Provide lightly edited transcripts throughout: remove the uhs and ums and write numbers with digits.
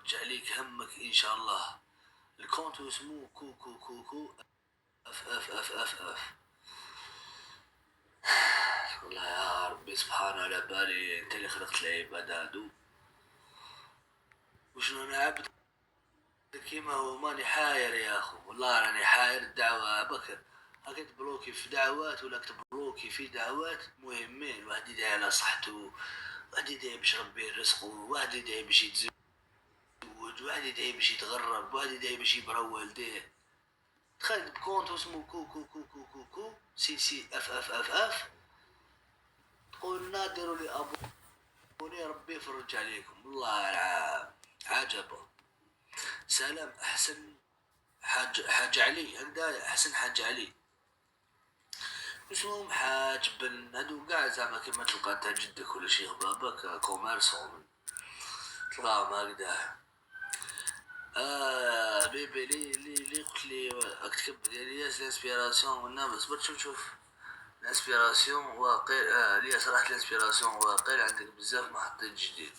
يفرج عليك همك ان شاء الله. الكونت اسمه كوكو كوكو اف اف اف اف اف. والله يا ربي سبحانه على بالي انت اللي خلقت العباد هادو وشنو انا عبد كيما هو. ماني حاير يا اخو والله راني حاير. الدعوة بكر هاك تبلوكي في دعوات ولا تبلوكي في دعوات مهمين. واحد يدعي على صحته، واحد يدعي باش ربي رزقه، واحد يدعي باش يتزوج، واحد يدعي باش يتغرب، واحد يدعي باش يبرا والديه. تخيل بكونت اسمه كو كو كو كو كو كو سي سي اف اف اف اف تقول نادروا لي ابوني ربي يفرج عليكم. والله عجبه. سلام احسن حاج علي هكذا، احسن حاج علي اسمهم حاج بن هادو كاع زعما كيما تلقى تاع جدك ولا شي باباك كوميرسون تلقاهم هكذا. بيبي لي قلت لي راك تكب ديالي ياس الانسبيراسيون والنام صبر شوف الانسبيراسيون واقيل. لي صراحه الانسبيراسيون واقيل عندك بزاف ما حطيت جديد.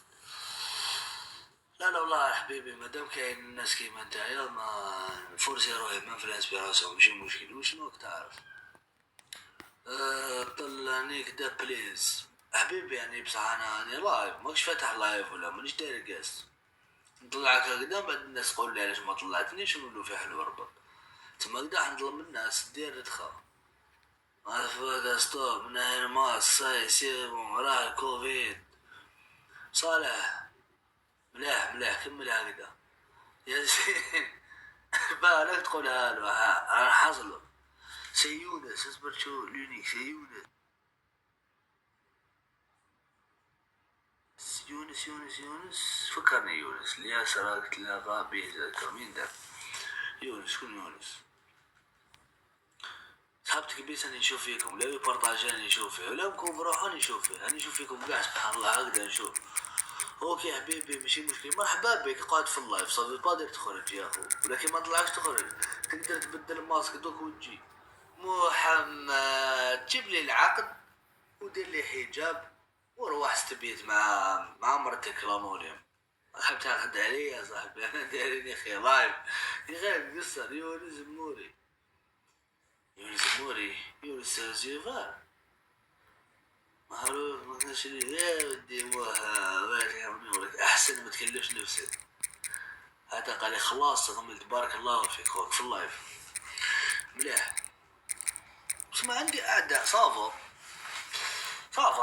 لا والله حبيبي مادام كاين الناس كيما نتايا ما نفورسي روحي ما في الانسبيراسيون ماشي مشكل. وشنو راك تعرف طلعني كدا بليز حبيبي. يعني بصح انا لايف ماكش فاتح لايف ولا مانيش داير كاس نطلعك هكذا بعد الناس تقول لي علاش ما طلعتنيش ونقولوا في حلو ربك تما هكذا نظلم الناس دير ردخه. عرفت ستوب من هنا ما ساي سيبون راه الكوفيد. صالح مليح كمل هكذا يا زين. بالك تقولها له انا حاصل سي يونس اصبر شو لونيك سي يونس فكرني يونس اللي سراك تلاقى به ذكر مين ده يونس. شكون يونس؟ صحابتك بيس اني نشوف فيكم لا يبارطاجاني نشوف فيه ولا نكون بروحاني نشوف فيه. اني نشوف فيكم كاع سبحان الله هكذا نشوف. اوكي حبيبي ماشي مشكل مرحبا بك. قاعد في اللايف صافي بادر تخرج يا اخو ولكن ما طلعكش تخرج. تقدر تبدل الماسك دوك وتجي. محمد جيب لي العقد ودير لي حجاب وروح استبيت مع مرتك لاموريوم. حاب تاخد علي يا صاحبي انا دايريني خير لايف غير قصر يونس موري يونس زيفار معروف ما كانش لي يا ودي موها احسن ما تكلفش نفسك. هذا قال لي خلاص غملت بارك الله فيك خوك في اللايف مليح. بس ما عندي اعداء صافو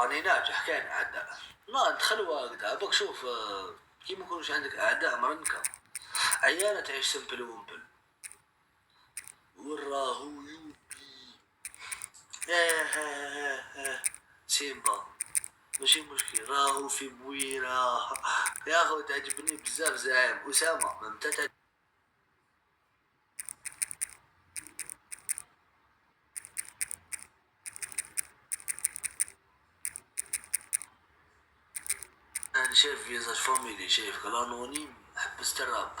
اني ناجح. كاين اعداء لا ندخلوا هكذا بك شوف كي ما يكونش عندك اعداء مرنكا عيانة تعيش سمبل ومبل. وراهو يوبي سيمبا ماشي مشكل راهو في بويرة يا اخو تعجبني بزاف زعيم اسامه ممتاز. انا شايف فيزاج فاميلي شايف الانونيم حبست الراب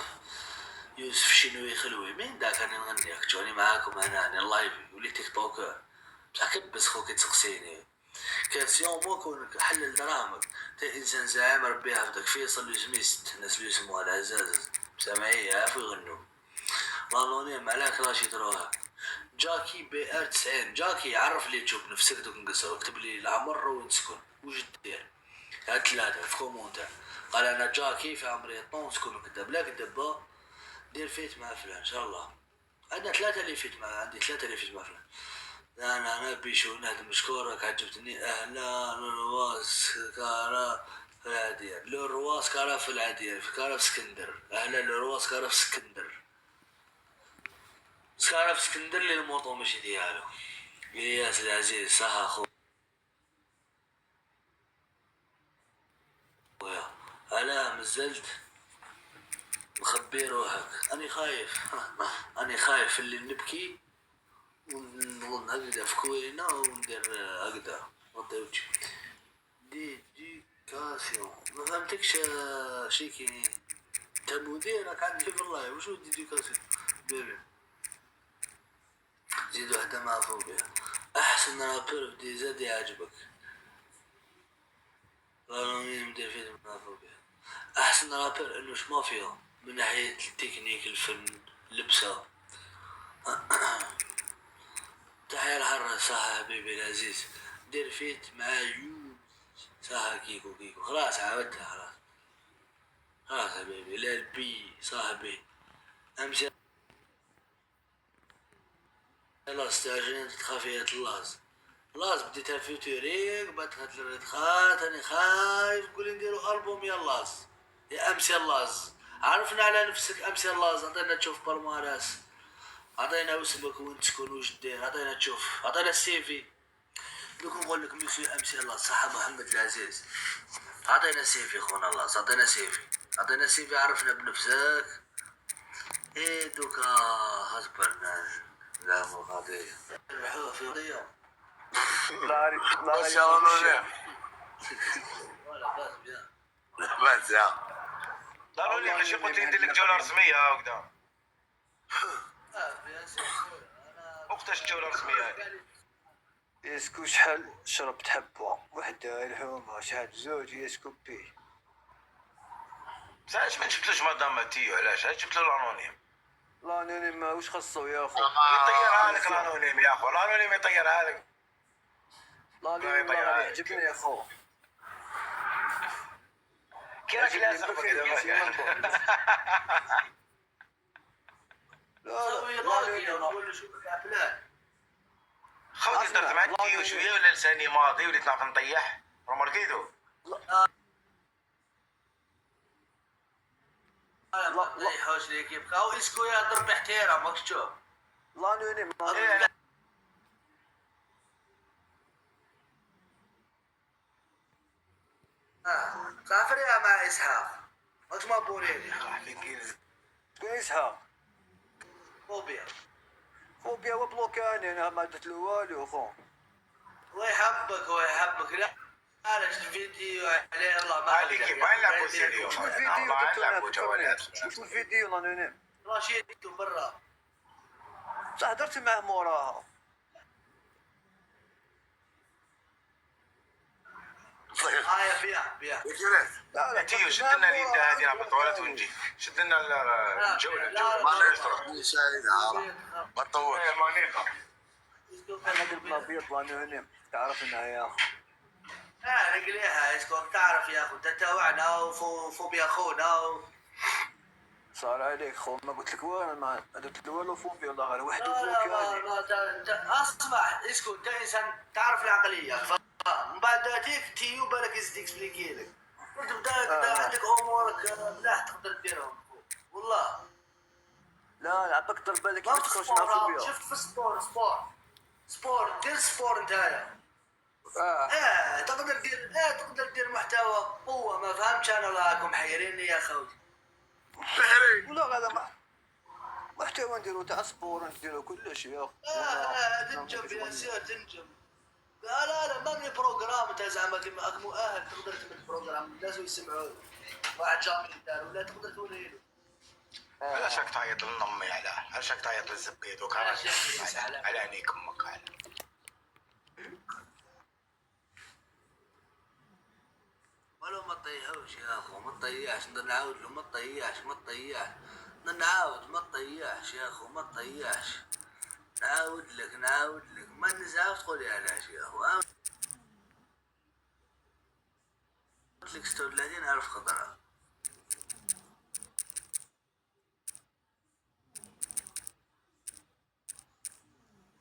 يوسف شنوي خلوي مين داك انا نغني اكتوني معاكم انا اللايف ولي تيك توكر بصح كبس خوك تسقسيني كاسيون مو كونك حلل دراهمك تا انسان زعيم ربي يحفظك. فيصل يسميست الناس اللي يسموها العزاز سامعيه عارفوا يغنوا الانونيم عليك راشي تروها. جاكي بي ار 90 جاكي عرف لي تشوف نفسك دوك نقصر اكتب لي العمر وين تسكن وش دير هاد ثلاثة في كومونتير قال انا جاكي في عمري 12 سكون كذا بلا كذا دير فيت مع فلان ان شاء الله. عندنا ثلاثة اللي فيت مع عندي ثلاثة اللي فيت مع فلان. انا بيشو نهد مشكورك عجبتني. اهلا رواس كارا في العدير لرواس كارا في العدير في كارا في اسكندر. اهلا لرواس كارا في اسكندر سكارة في اسكندر اللي الموطو ماشي ديالو. ياس العزيز صح اخويا انا مازلت مخبي روحك. اني خايف اللي نبكي ونظن هكذا في كوينة وندير هكذا نطيوتش ديديكاسيون ما فهمتكش شيكي انت مدير راك عندي في الله وشو ديديكاسيون بيبي زيد واحدة مع فوبيا. احسن رابر بدي زاد يعجبك قالوا مين مدير فيه مع فوبيا. احسن رابر انه مافيا من ناحية التكنيك، الفن، لبسه. تحية الحرة صح حبيبي العزيز. دير فيت مع صح كيكو كيكو، خلاص عاودتها خلاص. خلاص حبيبي. لا البي صاحبي امس لاز تاجين خافية اللاز. لاز بديتها في توريك بعد دخلت للردخات. انا خايف تقول نديرو البوم يا لاز، يا امس يا لاز. عرفنا على نفسك امس يا لاز، عطينا تشوف بالماراس، عطينا اسمك وين تسكن وش دير، عطينا تشوف، عطينا السيفي. دوك نقول لك مسيو امس يا لاز صح محمد العزيز. عطينا سيفي خونا لاز، عطينا سيفي، عطينا سيفي، عرفنا بنفسك. ايه دوكا هزبرنا. لا مو قضية الحوة في قضية. ما شاء الله. ولا بس بيان بس يا ضروري ماشي قلت لي ندير لك جوله رسميه ها قدام. وقتاش الجوله الرسميه هذه؟ يسكو شحال شربت حبة وحدة الحومة، شحال زوج يسكو بيه. بصح علاش ما جبتلوش مدام ماتيو؟ علاش جبت له الانونيم؟ الانونيم ما واش خاصو يا خو. يطيرها لك الانونيم يا خو، الانونيم يطيرها لك. الانونيم يطيرها راه لك. يعجبني يا خو. كي راك لازق بك سوي لايك ولا شوف الافلام. خوتي درت مع تيو شويه ولا لساني ماضي وليت نعرف نطيح. رمركيتو لا يحوش ليك يبقاو اسكو يا ضرب احترام ماكش تشوف. الانونيم كافر يا مع اسحاق ماكش ما بوريني. شكون اسحاق؟ فوبيا فوبيا وبلوكاني انا ما درت له والو خو. هو يحبك هو يحبك. لا علاش الفيديو عليه الله ما عليك ما نلعبوا سيريو. شنو الفيديو الله درتو انا نلعبوا جوالات. فكرني. شنو الفيديو الانونيم؟ رشيد يكتب برا. صح درت معاه موراها. هاي بيع لا تيو شد لنا اليد هذه نهبط طولت ونجي. شد لنا الجوله لا، ما لا. نشرب شاهد ما تطول. مانيقه. انا قلت ما بيض الانونيم تعرفنا يا اخو. رجليها اسكو تعرف يا اخو تتوعنا وفوبيا اخونا صار عليك خو، ما قلت لك والو، ما درت له والو. فوبيا والله غير واحد لا بلوكاني. اسمع اسكو انت انسان تعرف العقليه. من بعد ذاتيك تيو بالك يزيد اكسبليكي لك. انت بدا عندك امورك ملاح تقدر تديرهم والله. لا عباك طلب بالك ما تدخلش مع فوبيا. شوف في سبور دير سبور نتايا. تقدر تدير محتوى قوه. ما فهمتش انا راكم محيريني يا خوتي. ولا هذا ما محتوى نديرو تاع سبور، نديرو كلش يا اخو. تنجم يا سير تنجم. لا ما بروجرام انت زعما كيما مؤهل تقدر تمد بروجرام الناس ويسمعوا واحد جامي دار ولا تقدر توري له. علاش راك تعيط للنمي؟ علاش راك تعيط للزبيد على عينيك امك على. ولو ما تطيحوش يا اخو، ما تطيحش. نقدر نعاود له ما تطيحش نعاود ما تطيحش يا اخو، ما تطيحش. نعاود لك ما نزعف تقولي علاش يا اخو. قلت لك 36,000 خطره.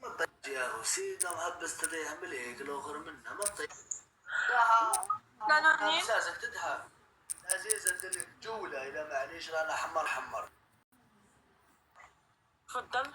ما تطيحش يا اخو. سيدنا مهبس تريها مليك الاخر منه ما تطيح. الانونيم اساسك تدهى عزيزة لك جولة إذا معليش رانا حمر. تفضل.